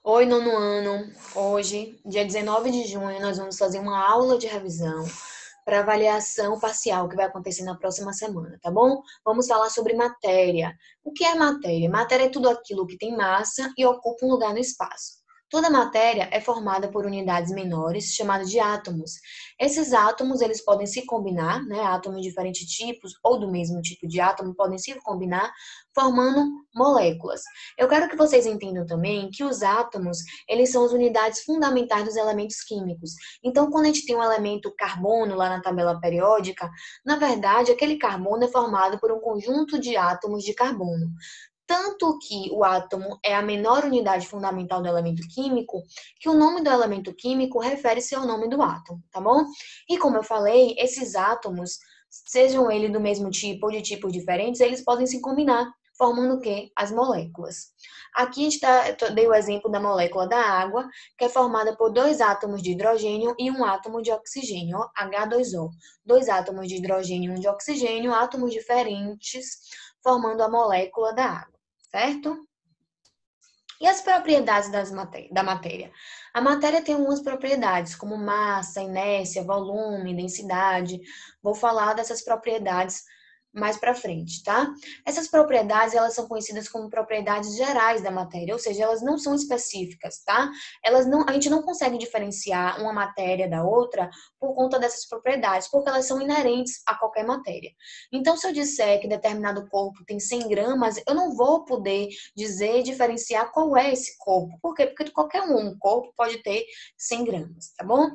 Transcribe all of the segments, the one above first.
Oi, nono ano. Hoje, dia 19 de junho, nós vamos fazer uma aula de revisão para avaliação parcial que vai acontecer na próxima semana, tá bom? Vamos falar sobre matéria. O que é matéria? Matéria é tudo aquilo que tem massa e ocupa um lugar no espaço. Toda matéria é formada por unidades menores, chamadas de átomos. Esses átomos, eles podem se combinar, né? Átomos de diferentes tipos ou do mesmo tipo de átomo podem se combinar, formando moléculas. Eu quero que vocês entendam também que os átomos, eles são as unidades fundamentais dos elementos químicos. Então, quando a gente tem um elemento carbono lá na tabela periódica, na verdade, aquele carbono é formado por um conjunto de átomos de carbono. Tanto que o átomo é a menor unidade fundamental do elemento químico, que o nome do elemento químico refere-se ao nome do átomo, tá bom? E como eu falei, esses átomos, sejam eles do mesmo tipo ou de tipos diferentes, eles podem se combinar, formando o quê? As moléculas. Aqui a gente dei o exemplo da molécula da água, que é formada por dois átomos de hidrogênio e um átomo de oxigênio, ó, H2O. Dois átomos de hidrogênio e um de oxigênio, átomos diferentes, formando a molécula da água, certo? E as propriedades da matéria? A matéria tem algumas propriedades, como massa, inércia, volume, densidade. Vou falar dessas propriedades mais para frente, tá? Essas propriedades, elas são conhecidas como propriedades gerais da matéria, ou seja, elas não são específicas, tá? A gente não consegue diferenciar uma matéria da outra por conta dessas propriedades, porque elas são inerentes a qualquer matéria. Então, se eu disser que determinado corpo tem 100 gramas, eu não vou poder dizer, diferenciar qual é esse corpo. Por quê? Porque qualquer um corpo pode ter 100 gramas, tá bom?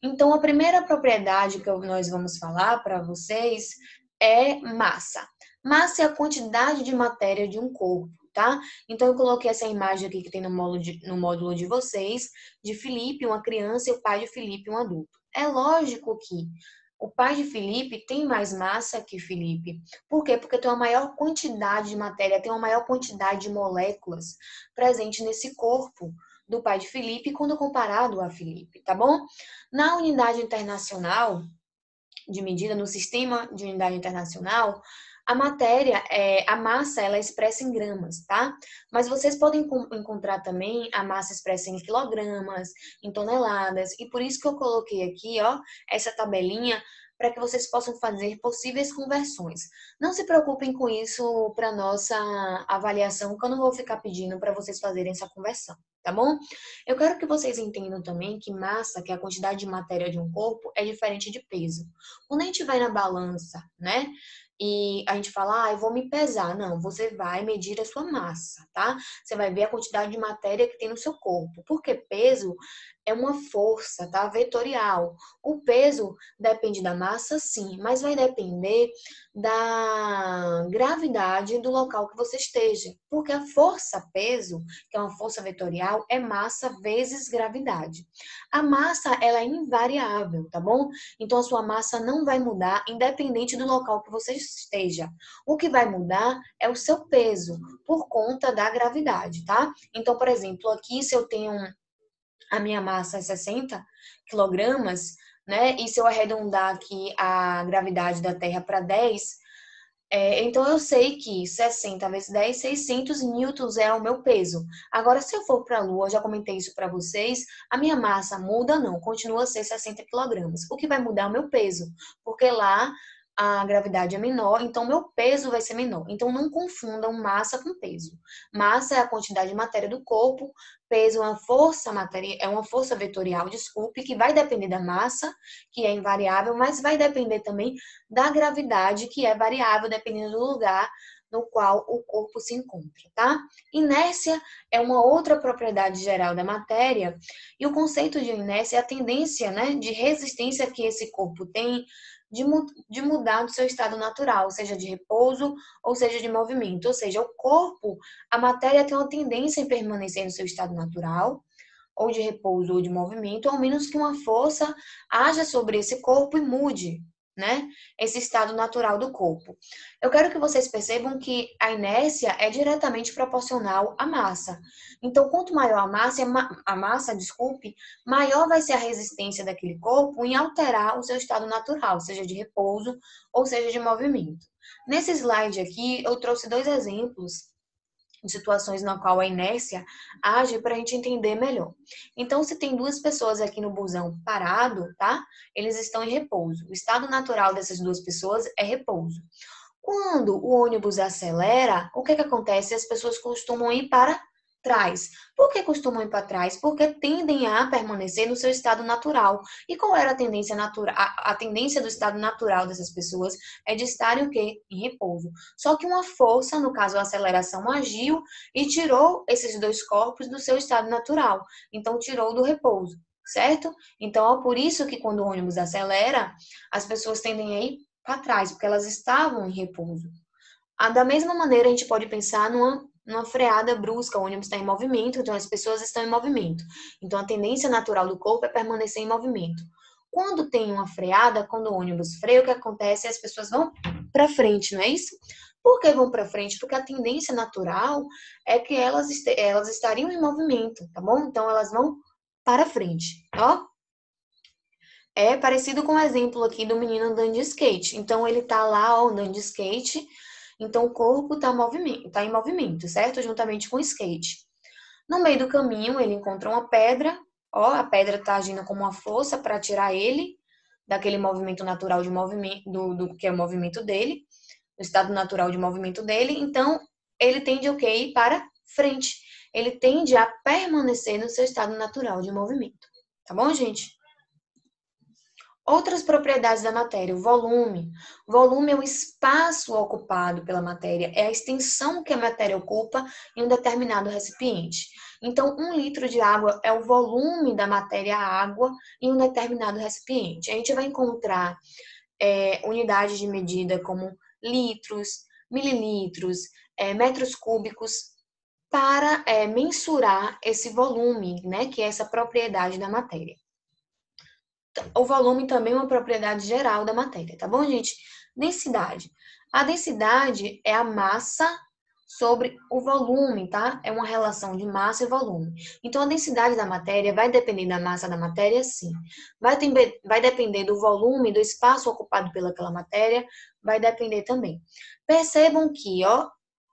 Então, a primeira propriedade que nós vamos falar para vocês é massa. Massa é a quantidade de matéria de um corpo, tá? Então, eu coloquei essa imagem aqui que tem no módulo de vocês, de Felipe, uma criança, e o pai de Felipe, um adulto. É lógico que o pai de Felipe tem mais massa que Felipe. Por quê? Porque tem uma maior quantidade de matéria, tem uma maior quantidade de moléculas presente nesse corpo do pai de Felipe quando comparado a Felipe, tá bom? Na unidade internacional de medida, no sistema de unidade internacional, a massa, ela é expressa em gramas, tá? Mas vocês podem encontrar também a massa expressa em quilogramas, em toneladas, e por isso que eu coloquei aqui, ó, essa tabelinha para que vocês possam fazer possíveis conversões. Não se preocupem com isso para nossa avaliação, que eu não vou ficar pedindo para vocês fazerem essa conversão, tá bom? Eu quero que vocês entendam também que massa, que é a quantidade de matéria de um corpo, é diferente de peso. Quando a gente vai na balança, né? E a gente fala, eu vou me pesar. Não, você vai medir a sua massa, tá? Você vai ver a quantidade de matéria que tem no seu corpo. Porque peso é uma força, tá? Vetorial. O peso depende da massa, sim, mas vai depender da gravidade do local que você esteja. Porque a força-peso, que é uma força vetorial, é massa vezes gravidade. A massa, ela é invariável, tá bom? Então, a sua massa não vai mudar independente do local que você esteja. O que vai mudar é o seu peso, por conta da gravidade, tá? Então, por exemplo, aqui se eu tenho a minha massa é 60 quilogramas, né? E se eu arredondar aqui a gravidade da Terra para 10, então eu sei que 60 vezes 10, 600 newtons é o meu peso. Agora, se eu for para a Lua, eu já comentei isso para vocês, a minha massa muda não, continua a ser 60 quilogramas. O que vai mudar é o meu peso, porque lá a gravidade é menor, então o meu peso vai ser menor. Então não confundam massa com peso. Massa é a quantidade de matéria do corpo, peso é uma força vetorial, desculpe, que vai depender da massa, que é invariável, mas vai depender também da gravidade, que é variável dependendo do lugar no qual o corpo se encontra, tá? Inércia é uma outra propriedade geral da matéria, e o conceito de inércia é a tendência, né, de resistência que esse corpo tem de mudar do seu estado natural, seja de repouso ou seja de movimento. Ou seja, o corpo, a matéria tem uma tendência em permanecer no seu estado natural, ou de repouso ou de movimento, ao menos que uma força haja sobre esse corpo e mude, né, esse estado natural do corpo. Eu quero que vocês percebam que a inércia é diretamente proporcional à massa. Então, quanto maior desculpe, maior vai ser a resistência daquele corpo em alterar o seu estado natural, seja de repouso ou seja de movimento. Nesse slide aqui, eu trouxe dois exemplos em situações na qual a inércia age para a gente entender melhor. Então, se tem duas pessoas aqui no busão parado, tá? Eles estão em repouso. O estado natural dessas duas pessoas é repouso. Quando o ônibus acelera, o que acontece? As pessoas costumam ir para trás. Por que costumam ir para trás? Porque tendem a permanecer no seu estado natural. E qual era a tendência natural? A tendência do estado natural dessas pessoas é de estarem o quê? Em repouso. Só que uma força, no caso a aceleração, agiu e tirou esses dois corpos do seu estado natural. Então tirou do repouso, certo? Então é por isso que quando o ônibus acelera, as pessoas tendem a ir para trás, porque elas estavam em repouso. Da mesma maneira, a gente pode pensar numa freada brusca, o ônibus está em movimento, então as pessoas estão em movimento. Então, a tendência natural do corpo é permanecer em movimento. Quando tem uma freada, quando o ônibus freia, o que acontece é as pessoas vão para frente, não é isso? Por que vão para frente? Porque a tendência natural é que elas estariam em movimento, tá bom? Então, elas vão para frente, ó. É parecido com o exemplo aqui do menino andando de skate. Então, ele tá lá, ó, andando de skate. Então, o corpo tá em movimento, certo? Juntamente com o skate. No meio do caminho, ele encontra uma pedra. Ó, a pedra tá agindo como uma força para tirar ele daquele movimento natural de movimento, do que é o movimento dele, o estado natural de movimento dele. Então, ele tende o quê? Ir para frente. Ele tende a permanecer no seu estado natural de movimento. Tá bom, gente? Outras propriedades da matéria, o volume. O volume é o espaço ocupado pela matéria, é a extensão que a matéria ocupa em um determinado recipiente. Então, 1 litro de água é o volume da matéria água em um determinado recipiente. A gente vai encontrar unidades de medida como litros, mililitros, metros cúbicos, para mensurar esse volume, né, que é essa propriedade da matéria. O volume também é uma propriedade geral da matéria, tá bom, gente? Densidade. A densidade é a massa sobre o volume, tá? É uma relação de massa e volume. Então, a densidade da matéria vai depender da massa da matéria, sim. Vai depender do volume, do espaço ocupado pelaquela matéria, vai depender também. Percebam que, ó,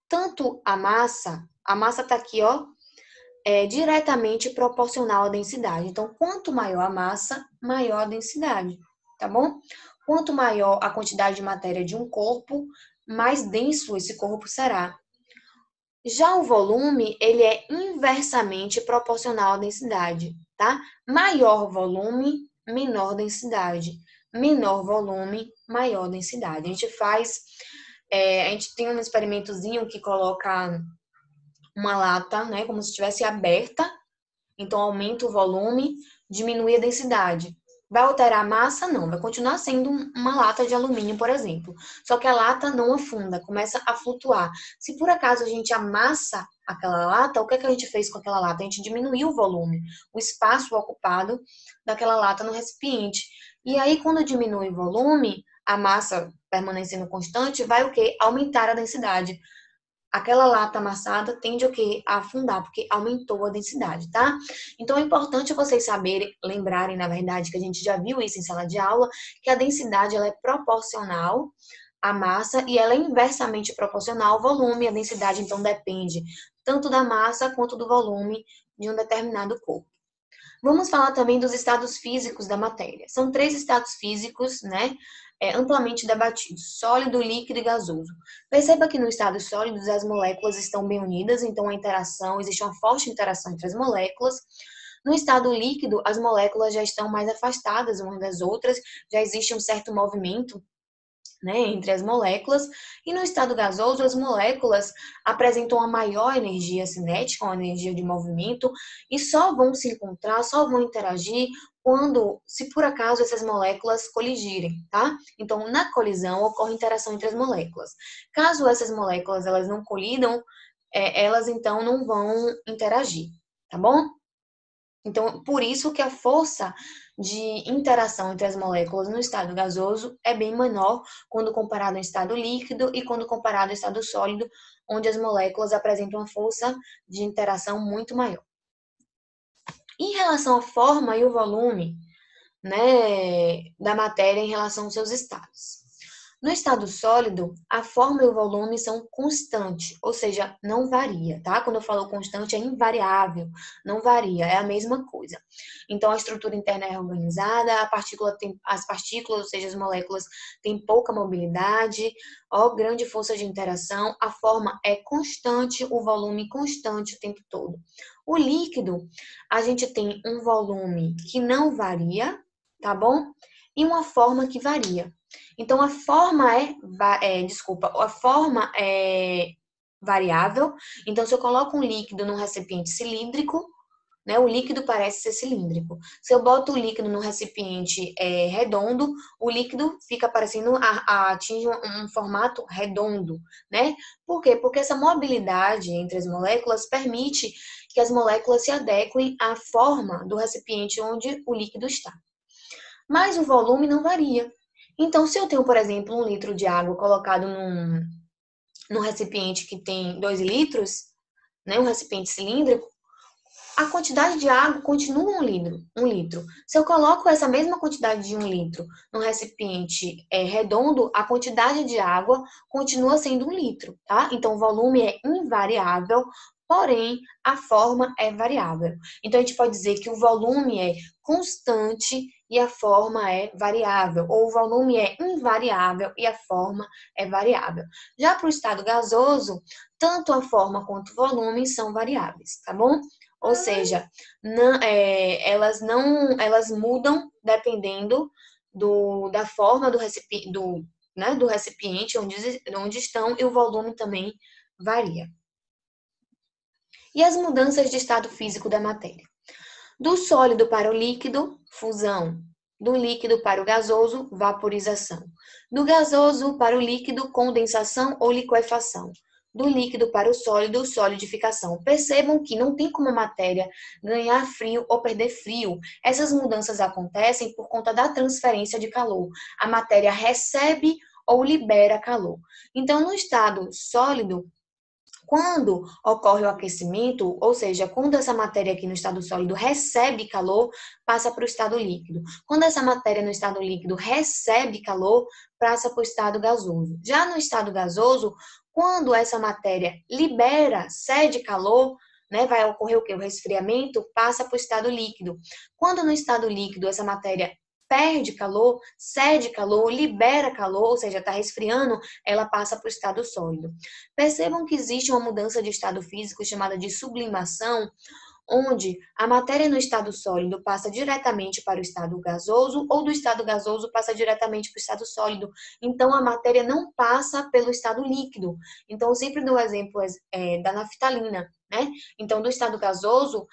tanto a massa tá aqui, ó, diretamente proporcional à densidade. Então, quanto maior a massa, maior a densidade, tá bom? Quanto maior a quantidade de matéria de um corpo, mais denso esse corpo será. Já o volume, ele é inversamente proporcional à densidade, tá? Maior volume, menor densidade. Menor volume, maior densidade. A gente tem um experimentozinho que coloca uma lata, né, como se estivesse aberta, então aumenta o volume, diminui a densidade. Vai alterar a massa? Não, vai continuar sendo uma lata de alumínio, por exemplo. Só que a lata não afunda, começa a flutuar. Se por acaso a gente amassa aquela lata, o que a gente fez com aquela lata? A gente diminuiu o volume, o espaço ocupado daquela lata no recipiente. E aí, quando diminui o volume, a massa permanecendo constante, vai o quê? Aumentar a densidade. Aquela lata amassada tende o quê? A afundar, porque aumentou a densidade, tá? Então é importante vocês saberem, lembrarem, na verdade, que a gente já viu isso em sala de aula, que a densidade ela é proporcional à massa e ela é inversamente proporcional ao volume. A densidade, então, depende tanto da massa quanto do volume de um determinado corpo. Vamos falar também dos estados físicos da matéria. São 3 estados físicos, né? Amplamente debatidos: sólido, líquido e gasoso. Perceba que no estado sólido as moléculas estão bem unidas, então existe uma forte interação entre as moléculas. No estado líquido, as moléculas já estão mais afastadas umas das outras, já existe um certo movimento, né, entre as moléculas, e no estado gasoso as moléculas apresentam uma maior energia cinética, uma energia de movimento, e só vão se encontrar, só vão interagir se por acaso essas moléculas colidirem, tá? Então, na colisão ocorre interação entre as moléculas. Caso essas moléculas elas não colidam, elas então não vão interagir, tá bom? Então, por isso que a força de interação entre as moléculas no estado gasoso é bem menor quando comparado ao estado líquido e quando comparado ao estado sólido, onde as moléculas apresentam uma força de interação muito maior. Em relação à forma e o volume, né, da matéria em relação aos seus estados. No estado sólido, a forma e o volume são constantes, ou seja, não varia, tá? Quando eu falo constante, é invariável, não varia, é a mesma coisa. Então, a estrutura interna é organizada, as partículas, ou seja, as moléculas, têm pouca mobilidade, grande força de interação, a forma é constante, o volume constante o tempo todo. O líquido, a gente tem um volume que não varia, tá bom? E uma forma que varia. Então, a forma é variável. Então, se eu coloco um líquido num recipiente cilíndrico, né, o líquido parece ser cilíndrico. Se eu boto o líquido num recipiente redondo, o líquido fica parecendo, atinge um formato redondo, né? Por quê? Porque essa mobilidade entre as moléculas permite que as moléculas se adequem à forma do recipiente onde o líquido está. Mas o volume não varia. Então, se eu tenho, por exemplo, 1 litro de água colocado num recipiente que tem 2 litros, né, um recipiente cilíndrico, a quantidade de água continua 1 litro. Se eu coloco essa mesma quantidade de 1 litro num recipiente redondo, a quantidade de água continua sendo 1 litro, tá? Então, o volume é invariável, porém, a forma é variável. Então, a gente pode dizer que o volume é constante e a forma é variável, ou o volume é invariável e a forma é variável. Já para o estado gasoso, tanto a forma quanto o volume são variáveis, tá bom? Ou seja, elas mudam dependendo da forma do recipiente onde estão, e o volume também varia. E as mudanças de estado físico da matéria? Do sólido para o líquido, fusão. Do líquido para o gasoso, vaporização. Do gasoso para o líquido, condensação ou liquefação. Do líquido para o sólido, solidificação. Percebam que não tem como a matéria ganhar frio ou perder frio. Essas mudanças acontecem por conta da transferência de calor. A matéria recebe ou libera calor. Então, no estado sólido, quando ocorre o aquecimento, ou seja, quando essa matéria aqui no estado sólido recebe calor, passa para o estado líquido. Quando essa matéria no estado líquido recebe calor, passa para o estado gasoso. Já no estado gasoso, quando essa matéria cede calor, né, vai ocorrer o quê? O resfriamento, passa para o estado líquido. Quando no estado líquido essa matéria perde calor, cede calor, libera calor, ou seja, está resfriando, ela passa para o estado sólido. Percebam que existe uma mudança de estado físico chamada de sublimação, onde a matéria no estado sólido passa diretamente para o estado gasoso, ou do estado gasoso passa diretamente para o estado sólido. Então, a matéria não passa pelo estado líquido. Então, eu sempre dou o exemplo da naftalina, né? Então, do estado gasoso,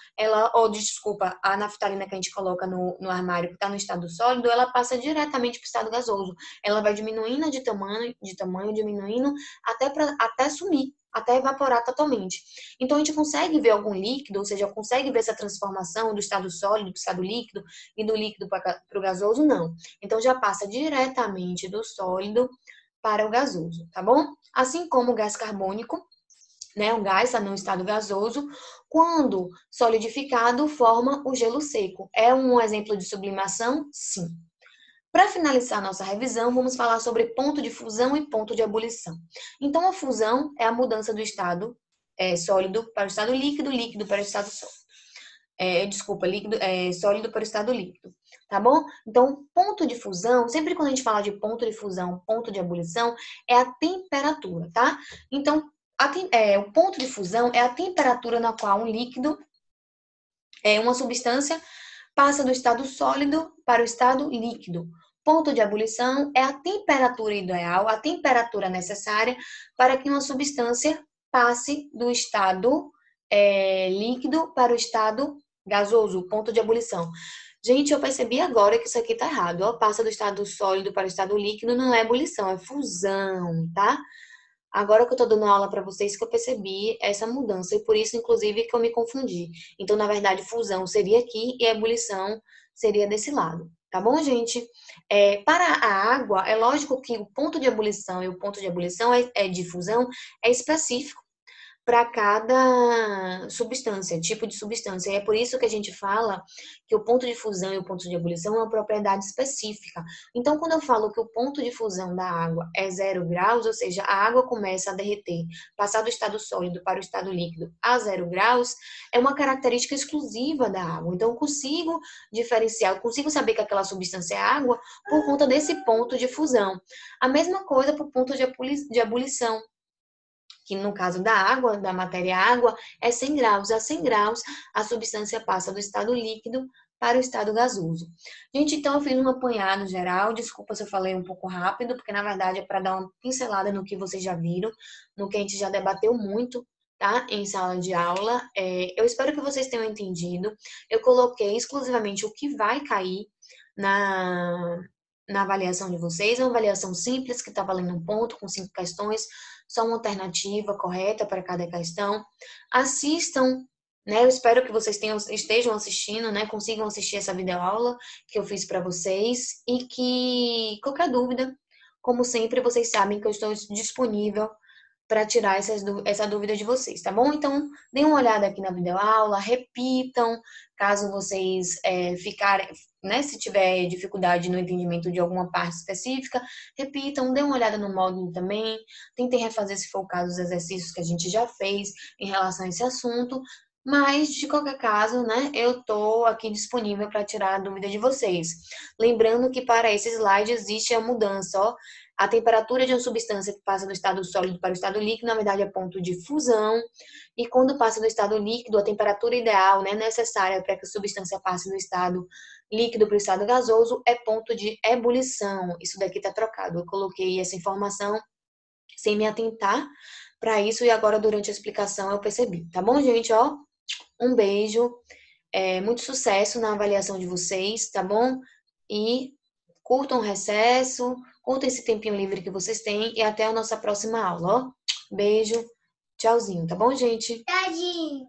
a naftalina que a gente coloca no armário, que está no estado sólido, ela passa diretamente para o estado gasoso. Ela vai diminuindo de tamanho, diminuindo até sumir, até evaporar totalmente. Então, a gente consegue ver algum líquido, ou seja, consegue ver essa transformação do estado sólido para o estado líquido e do líquido para o gasoso? Não. Então, já passa diretamente do sólido para o gasoso, tá bom? Assim como o gás carbônico, né, o gás está no estado gasoso, quando solidificado, forma o gelo seco. É um exemplo de sublimação? Sim. Para finalizar nossa revisão, vamos falar sobre ponto de fusão e ponto de ebulição. Então, a fusão é a mudança do estado sólido para o estado líquido, líquido para o estado sólido. Sólido para o estado líquido, tá bom? Então, ponto de fusão, sempre quando a gente fala de ponto de fusão, ponto de ebulição, é a temperatura, tá? Então, o ponto de fusão é a temperatura na qual um líquido, uma substância, passa do estado sólido para o estado líquido. Ponto de ebulição é a temperatura ideal, a temperatura necessária para que uma substância passe do estado líquido para o estado gasoso, ponto de ebulição. Gente, eu percebi agora que isso aqui tá errado. Ó, passa do estado sólido para o estado líquido, não é ebulição, é fusão, tá? Agora que eu tô dando aula para vocês que eu percebi essa mudança e por isso, inclusive, que eu me confundi. Então, na verdade, fusão seria aqui e ebulição seria desse lado. Tá bom, gente? Para a água, é lógico que o ponto de ebulição e o ponto de ebulição de fusão é específico. para cada substância, tipo de substância. E é por isso que a gente fala que o ponto de fusão e o ponto de ebulição é uma propriedade específica. Então, quando eu falo que o ponto de fusão da água é 0 graus, ou seja, a água começa a derreter, passar do estado sólido para o estado líquido a 0 graus, é uma característica exclusiva da água. Então, eu consigo diferenciar, eu consigo saber que aquela substância é água por conta desse ponto de fusão. A mesma coisa para o ponto de ebulição, que no caso da água, da matéria água, é 100 graus. A 100 graus, a substância passa do estado líquido para o estado gasoso. Gente, então eu fiz um apanhado geral. Desculpa se eu falei um pouco rápido, porque na verdade é para dar uma pincelada no que vocês já viram, no que a gente já debateu muito, tá? Em sala de aula. Eu espero que vocês tenham entendido. Eu coloquei exclusivamente o que vai cair na, na avaliação de vocês. É uma avaliação simples, que está valendo um ponto, com 5 questões, só uma alternativa correta para cada questão. Assistam, né? Eu espero que vocês estejam assistindo, né? Consigam assistir essa videoaula que eu fiz para vocês e que qualquer dúvida, como sempre, vocês sabem que eu estou disponível para tirar essa dúvida de vocês, tá bom? Então, deem uma olhada aqui na videoaula, repitam, caso vocês ficarem, né, se tiver dificuldade no entendimento de alguma parte específica, repitam, dêem uma olhada no módulo também, tentem refazer, se for o caso, os exercícios que a gente já fez em relação a esse assunto, mas, de qualquer caso, né, eu tô aqui disponível para tirar a dúvida de vocês. Lembrando que para esse slide existe a mudança, ó, a temperatura de uma substância que passa do estado sólido para o estado líquido, na verdade, é ponto de fusão. E quando passa do estado líquido, a temperatura ideal, né, necessária para que a substância passe do estado líquido para o estado gasoso é ponto de ebulição. Isso daqui está trocado. Eu coloquei essa informação sem me atentar para isso e agora, durante a explicação, eu percebi. Tá bom, gente? Ó, um beijo. Muito sucesso na avaliação de vocês, tá bom? E curtam o recesso, curtam esse tempinho livre que vocês têm e até a nossa próxima aula, ó. Beijo, tchauzinho, tá bom, gente? Tchauzinho.